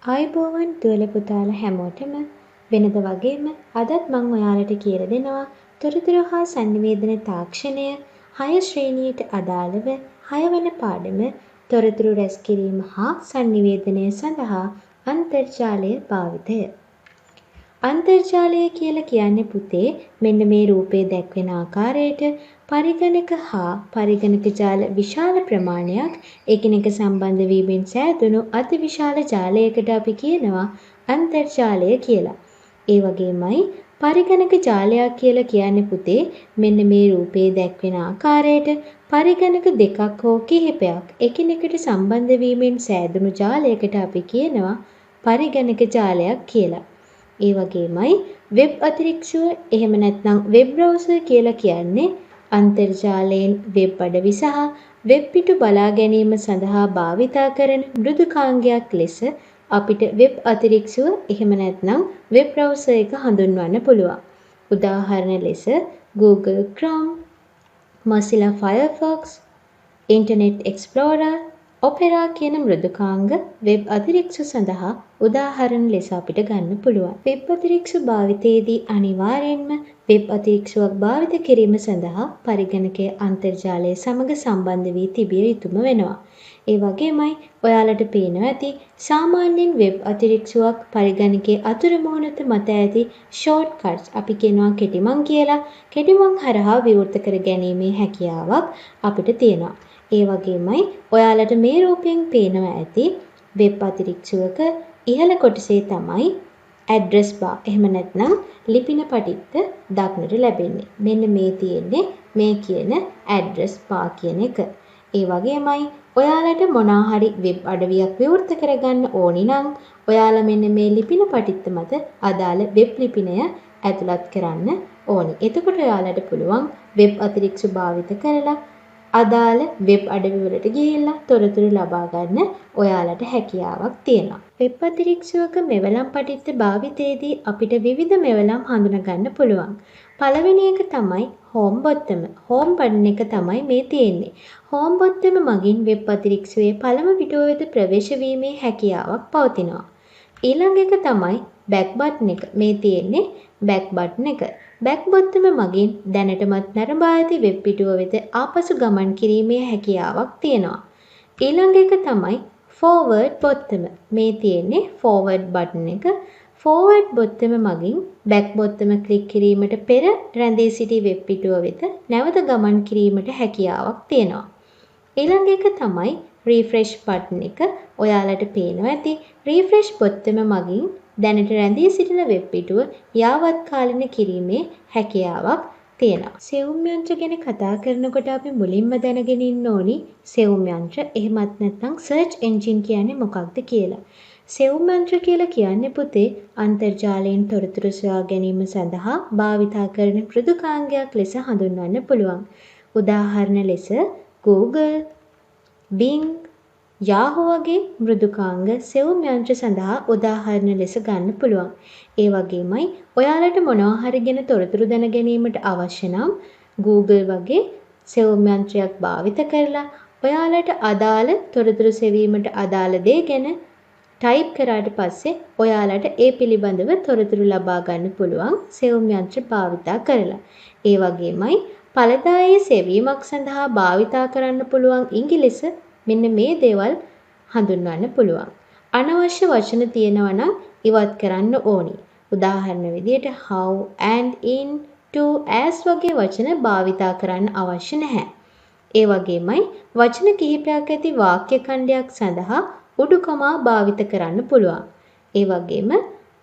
ආයුබෝවන් දුවල පුතාලා හැමෝටම වෙනද වගේම අදත් මම ඔයාලට කියලා දෙනවා තොරතුරු හා sannivedana තාක්ෂණය 6 ශ්‍රේණියට අදාළව 6 වෙනි පාඩම තොරතුරු රැස් කිරීම හා sannivedanaya සඳහා අන්තර්ජාලය භාවිතය. අන්තර්ජාලය කියලා කියන්නේ පුතේ මෙන්න මේ රූපේ දැක්වෙන ආකාරයට පරිගණක හා පරිගණක ජාල විශාල ප්‍රමාණයක් එකිනෙක සම්බන්ධ වීමෙන් සෑදුණු අතිවිශාල ජාලයකට අපි කියනවා අන්තර්ජාලය කියලා. ඒ වගේමයි පරිගණක ජාලයක් කියලා කියන්නේ පුතේ මෙන්න මේ රූපේ දැක්වෙන ආකාරයට පරිගණක දෙකක් හෝ කිහිපයක් එකිනෙකට සම්බන්ධ වීමෙන් සෑදුණු ජාලයකට අපි කියනවා පරිගණක ජාලයක් කියලා. ඒ වගේමයි වෙබ් අතිරික්ෂව එහෙම නැත්නම් වෙබ් බ්‍රවුසර් කියලා කියන්නේ අන්තර්ජාලයෙන් වෙබ් අඩවි සහ වෙබ් පිටු බලා ගැනීම සඳහා භාවිතා කරන මෘදුකාංගයක් ලෙස අපිට වෙබ් අතිරික්ෂව එහෙම නැත්නම් වෙබ් බ්‍රවුසර් එක හඳුන්වන්න පුළුවන්. උදාහරණ ලෙස Google Chrome, Mozilla Firefox, Internet Explorer, Opera කියන මෘදුකාංග වෙබ් අතිරික්ෂ සඳහා උදාහරණ ලෙස අපිට ගන්න පුළුවන්. වෙබ් අතිරික්ෂ භාවිතයේදී අනිවාර්යයෙන්ම වෙබ් අතිරික්ෂයක් භාවිත කිරීම සඳහා පරිගණකයේ අන්තර්ජාලය සමග සම්බන්ධ වී තිබිය යුතුම වෙනවා. ඒ වගේමයි ඔයාලට පේනවා ඇති සාමාන්‍යයෙන් වෙබ් අතිරික්ෂයක් පරිගණකයේ අතුරු මුහුණත මත ඇති ෂෝට්කට්ස් අපි කියනවා කෙටිමන් කියලා. කෙටිමන් හරහා විවෘත කර ගැනීමේ හැකියාවක් අපිට තියෙනවා. ඒ වගේමයි ඔයාලට මේ රූපයෙන් පේනවා ඇති වෙබ් අතිරික්ෂයක ඉහළ කොටසේ තමයි ඇඩ්‍රස් බාර් එහෙම නැත්නම් ලිපින පටිත්ත දක්නට ලැබෙන්නේ. මෙන්න මේ තියෙන්නේ මේ කියන ඇඩ්‍රස් බාර් කියන එක. ඒ වගේමයි ඔයාලට මොනවා හරි වෙබ් අඩවියක් විවෘත කරගන්න ඕනි නම් ඔයාලා මෙන්න මේ ලිපින පටිත්ත මත අදාළ වෙබ් ලිපිනය ඇතුළත් කරන්න ඕනි. එතකොට ඔයාලට පුළුවන් වෙබ් අතිරික්ෂ භාවිත කරලා අදාළ වෙබ් අඩවි වලට ගිහිල්ලා තොරතුරු ලබා ගන්න ඔයාලට හැකියාවක් තියෙනවා. වෙබ් අතිරික්ෂයක මෙවලම් පටිත්ත භාවිතයේදී අපිට විවිධ මෙවලම් හඳුනා ගන්න පුළුවන්. පළවෙනි එක තමයි හෝම් බොත්තම. හෝම් බටන් එක තමයි මේ තියෙන්නේ. හෝම් බොත්තම මගින් වෙබ් අතිරික්ෂයේ පළමු පිටුව වෙත ප්‍රවේශ වීමේ හැකියාවක් පවතිනවා. ඊළඟ එක තමයි බෑක් බටන් එක. මේ තියෙන්නේ බෑක් බටන් එක. බෑක් බොත්තම මගින් දැනටමත් නරඹා ඇති වෙබ් පිටුව වෙත ආපසු ගමන් කිරීමේ හැකියාවක් තියෙනවා. ඊළඟ එක තමයි ෆෝවර්ඩ් බොත්තම. මේ තියෙන්නේ ෆෝවර්ඩ් බටන් එක. ෆෝවර්ඩ් බොත්තම මගින් බෑක් බොත්තම ක්ලික් කිරීමට පෙර රැඳී සිටි වෙබ් පිටුව වෙත නැවත ගමන් කිරීමට හැකියාවක් තියෙනවා. ඊළඟ එක තමයි රීෆ්‍රෙෂ් බටන් එක. ඔයාලට පේනවා ඇති රීෆ්‍රෙෂ් බොත්තම මගින් දැනට රැඳී සිටින වෙබ් පිටුව යාවත්කාලින කිරීමේ හැකියාවක් තියෙනවා. සෙවුම් යන්ත්‍ර ගැන කතා කරනකොට අපි මුලින්ම දැනගෙන ඉන්න ඕනි සෙවුම් යන්ත්‍ර එහෙමත් නැත්නම් සර්ච් එන්ජින් කියන්නේ මොකක්ද කියලා. සෙවුම් යන්ත්‍ර කියලා කියන්නේ පුතේ අන්තර්ජාලයෙන් තොරතුරු සොයා ගැනීම සඳහා භාවිතා කරන මෘදුකාංගයක් ලෙස හඳුන්වන්න පුළුවන්. උදාහරණ ලෙස Google, Bing, Yahoo වගේ මෘදුකාංග සෙවුම් යන්ත්‍ර සඳහා උදාහරණ ලෙස ගන්න පුළුවන්. ඒ වගේමයි ඔයාලට මොනවා හරි ගැන තොරතුරු දැන ගැනීමට අවශ්‍ය නම් Google වගේ සෙවුම් යන්ත්‍රයක් භාවිත කරලා ඔයාලට අදාළ තොරතුරු සෙවීමට අදාළ දේ ගැන ටයිප් කරාට පස්සේ ඔයාලට ඒ පිළිබඳව තොරතුරු ලබා ගන්න පුළුවන් සෙවුම් යන්ත්‍ර භාවිතා කරලා. ඒ වගේමයි ඵලදායී සෙවීමක් සඳහා භාවිතා කරන්න පුළුවන් ඉංග්‍රීස මෙන්න මේ දේවල් හඳුන්වන්න පුළුවන්. අනවශ්‍ය වචන තියෙනවා නම් ඉවත් කරන්න ඕනි. උදාහරණ විදියට how and in to as වගේ වචන භාවිතා කරන්න අවශ්‍ය නැහැ. ඒ වගේමයි වචන කිහිපයක් ඇති වාක්‍ය ඛණ්ඩයක් සඳහා උඩුකමා භාවිත කරන්න පුළුවන්. ඒ වගේම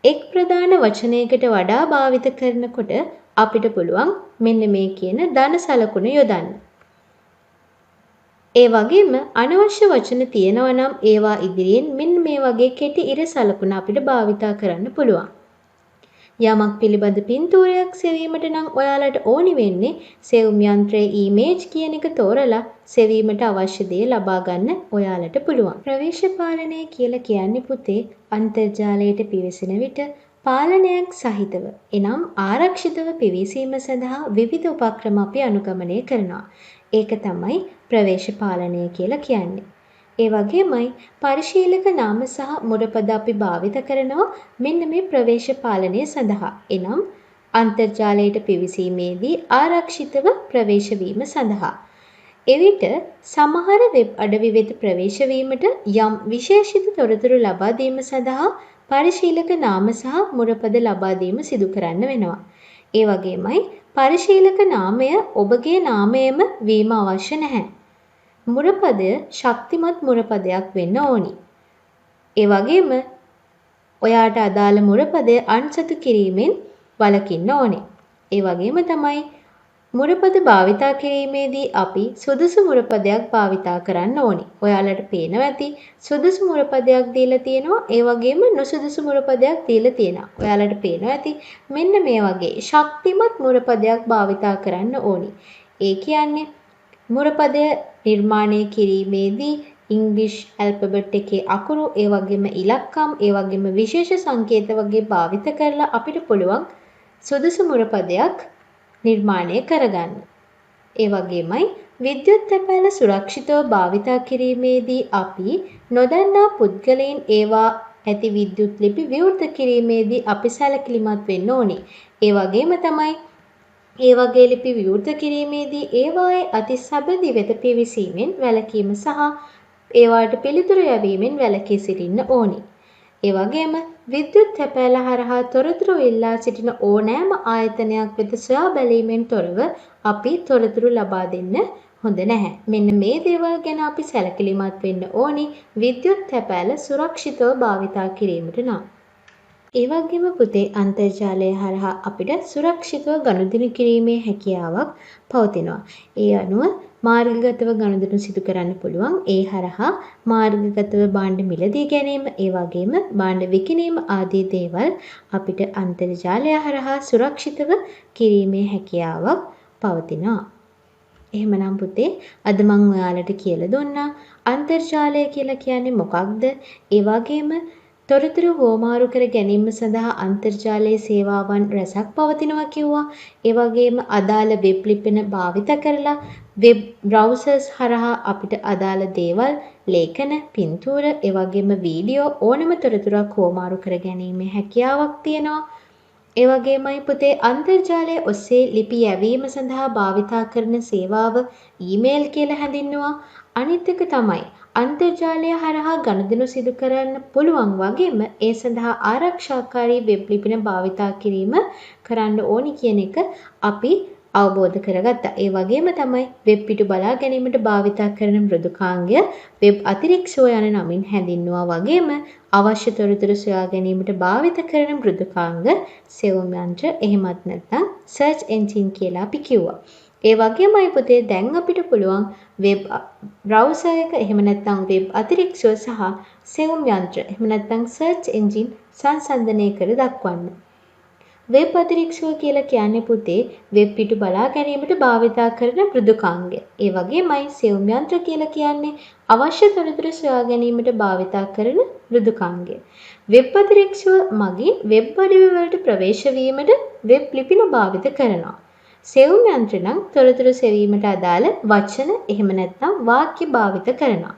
එක් ප්‍රධාන වචනයකට වඩා භාවිත කරනකොට අපිට පුළුවන් මෙන්න මේ කියන ධන සලකුණ යොදන්න. ඒ වගේම අනවශ්‍ය වචන තියෙනවා නම් ඒවා ඉදිරියෙන් මෙන්න මේ වගේ කෙටි ඉර සලකුණ අපිට භාවිතා කරන්න පුළුවන්. යමක් පිළිබඳ පින්තූරයක් සෙවීමට නම් ඔයාලට ඕනි වෙන්නේ සෙවුම් යන්ත්‍රයේ ඉමේජ් කියන එක තෝරලා සෙවීමට අවශ්‍ය දේ ලබා ගන්න ඔයාලට පුළුවන්. ප්‍රවේශ පාලනය කියලා කියන්නේ පුතේ අන්තර්ජාලයට පිවිසෙන විට පාලනයක් සහිතව එනම් ආරක්ෂිතව පිවිසීම සඳහා විවිධ උපක්‍රම අපි අනුගමනය කරනවා. ඒක තමයි ප්‍රවේශ පාලනය කියලා කියන්නේ. ඒ වගේමයි පරිශීලක නාම සහ මුරපද අපි භාවිත කරනවා මෙන්න මේ ප්‍රවේශ පාලනය සඳහා. එනම් අන්තර්ජාලයට පිවිසීමේදී ආරක්ෂිතව ප්‍රවේශ වීම සඳහා. එවිට සමහර වෙබ් අඩවි වෙත ප්‍රවේශ වීමට යම් විශේෂිත තොරතුරු ලබා දීම සඳහා පරිශීලක නාම සහ මුරපද ලබා දීම සිදු කරන්න වෙනවා. ඒ වගේමයි පරිශීලක නාමය ඔබගේ නාමයම වීම අවශ්‍ය නැහැ. මුරපදය ශක්තිමත් මුරපදයක් වෙන්න ඕනි. ඒ වගේම ඔයාට අදාළ මුරපදය අන්සතු කිරීමෙන් වළකින්න ඕනේ. ඒ වගේම තමයි මුරපද භාවිතා කිරීමේදී අපි සුදුසු මුරපදයක් භාවිතා කරන්න ඕනි. ඔයාලට පේනවා ඇති සුදුසු මුරපදයක් දීලා තියෙනවා. ඒ වගේම නුසුදුසු මුරපදයක් දීලා තියෙනවා. ඔයාලට පේනවා ඇති මෙන්න මේ වගේ ශක්තිමත් මුරපදයක් භාවිතා කරන්න ඕනි. ඒ කියන්නේ මුරපදය නිර්මාණය කිරීමේදී ඉංග්‍රීසි ඇල්ෆබෙට් එකේ අකුරු ඒ වගේම ඉලක්කම් ඒ වගේම විශේෂ සංකේත වගේ භාවිත කරලා අපිට පුළුවන් සුදුසු මුරපදයක් නිර්මාණය කරගන්න. ඒ වගේමයි විද්‍යුත් තැපෑල සුරක්ෂිතව භාවිතා කිරීමේදී අපි නොදන්නා පුද්ගලයන් ඒවා ඇති විද්‍යුත් ලිපි විවෘත කිරීමේදී අපි සැලකිලිමත් වෙන්න ඕනේ. ඒ වගේම තමයි ඒ වගේ ලිපි විවෘත කිරීමේදී ඒවායේ අති සබඳි වෙත පිවිසීමෙන් වැළකීම සහ ඒවාට පිළිතුරු යැවීමෙන් වැළකී සිටින්න ඕනි. ඒ වගේම විද්‍යුත් තැපෑල හරහා තොරතුරු ඉල්ලා සිටින ඕනෑම ආයතනයක් වෙත සොයා බැලීමෙන් තොරව අපි තොරතුරු ලබා දෙන්න හොඳ නැහැ. මෙන්න මේ දේවල් ගැන අපි සැලකිලිමත් වෙන්න ඕනි විද්‍යුත් තැපෑල සුරක්ෂිතව භාවිතා කිරීමට නම්. ඒ වගේම පුතේ අන්තර්ජාලය හරහා අපිට සුරක්ෂිතව ගනුදෙනු කිරීමේ හැකියාවක් පවතිනවා. ඒ අනුව මාර්ගගතව ගනුදෙනු සිදු කරන්න පුළුවන්. ඒ හරහා මාර්ගගතව භාණ්ඩ මිලදී ගැනීම, ඒ වගේම භාණ්ඩ විකිණීම ආදී දේවල් අපිට අන්තර්ජාලය හරහා සුරක්ෂිතව කිරීමේ හැකියාවක් පවතිනවා. එහෙමනම් පුතේ අද මම ඔයාලට කියලා දුන්නා අන්තර්ජාලය කියලා කියන්නේ මොකක්ද? ඒ වගේම තොරතුරු හුවමාරු කර ගැනීම සඳහා අන්තර්ජාලයේ සේවාවන් රැසක් පවතිනවා කිව්වා. ඒ වගේම අදාළ වෙබ් ලිපින භාවිත කරලා වෙබ් බ්‍රවුසර්ස් හරහා අපිට අදාළ දේවල් ලේඛන, පින්තූර, ඒ වගේම වීඩියෝ ඕනම තොරතුරක් හුවමාරු කර ගැනීමේ හැකියාවක් තියෙනවා. ඒ වගේමයි පුතේ අන්තර්ජාලය ඔස්සේ ලිපි යැවීම සඳහා භාවිතා කරන සේවාව ඊමේල් කියලා හැඳින්වුවා. අනිත් එක තමයි අන්තර්ජාලය හරහා ගනුදෙනු සිදු කරන්න පුළුවන් වගේම ඒ සඳහා ආරක්ෂාකාරී වෙබ් ලිපින භාවිතා කිරීම කරන්න ඕනි කියන එක අපි අවබෝධ කරගත්තා. ඒ වගේම තමයි වෙබ් පිටු බලා ගැනීමට භාවිතා කරන මෘදුකාංගය වෙබ් අතිරික්ෂෝ යන නමින් හැඳින්වුවා වගේම අවශ්‍ය තොරතුරු සොයා ගැනීමට භාවිත කරන මෘදුකාංග සෙවුම් යන්ත්‍ර එහෙමත් නැත්නම් සර්ච් එන්ජින් කියලා අපි කිව්වා. ඒ වගේමයි පුතේ දැන් අපිට පුළුවන් වෙබ් බ්‍රවුසර් එක එහෙම නැත්නම් වෙබ් අතිරික්ෂව සහ සෙවුම් යන්ත්‍ර එහෙම නැත්නම් සර්ච් එන්ජින් සංසන්දනය කර දක්වන්න. වෙබ් අතිරික්ෂව කියලා කියන්නේ පුතේ වෙබ් පිටු බලා ගැනීමට භාවිතා කරන මෘදුකාංගය. ඒ වගේමයි සෙවුම් යන්ත්‍ර කියලා කියන්නේ අවශ්‍ය තොරතුරු සොයා ගැනීමට භාවිතා කරන මෘදුකාංගය. වෙබ් අතිරික්ෂව මගින් වෙබ් අඩවි වලට ප්‍රවේශ වීමට වෙබ් ලිපින භාවිත කරනවා. සෙවුම් යන්ත්‍ර නම් තොරතුරු සෙවීමට අදාළ වචන එහෙම නැත්නම් වාක්‍ය භාවිත කරනවා.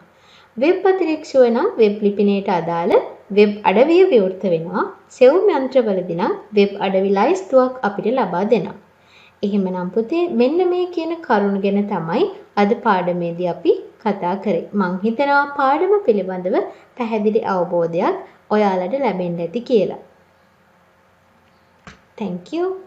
වෙබ් අතිරික්ෂව නම් වෙබ් ලිපිනයට අදාළ වෙබ් අඩවිය විවෘත වෙනවා. සෙවුම් යන්ත්‍රවලදී නම් වෙබ් අඩවි ලයිස්තුවක් අපිට ලබා දෙනවා. එහෙමනම් පුතේ මෙන්න මේ කියන කරුණු ගැන තමයි අද පාඩමේදී අපි කතා කරේ. මං හිතනවා පාඩම පිළිබඳව පැහැදිලි අවබෝධයක් ඔයාලට ලැබෙන්න ඇති කියලා. Thank you.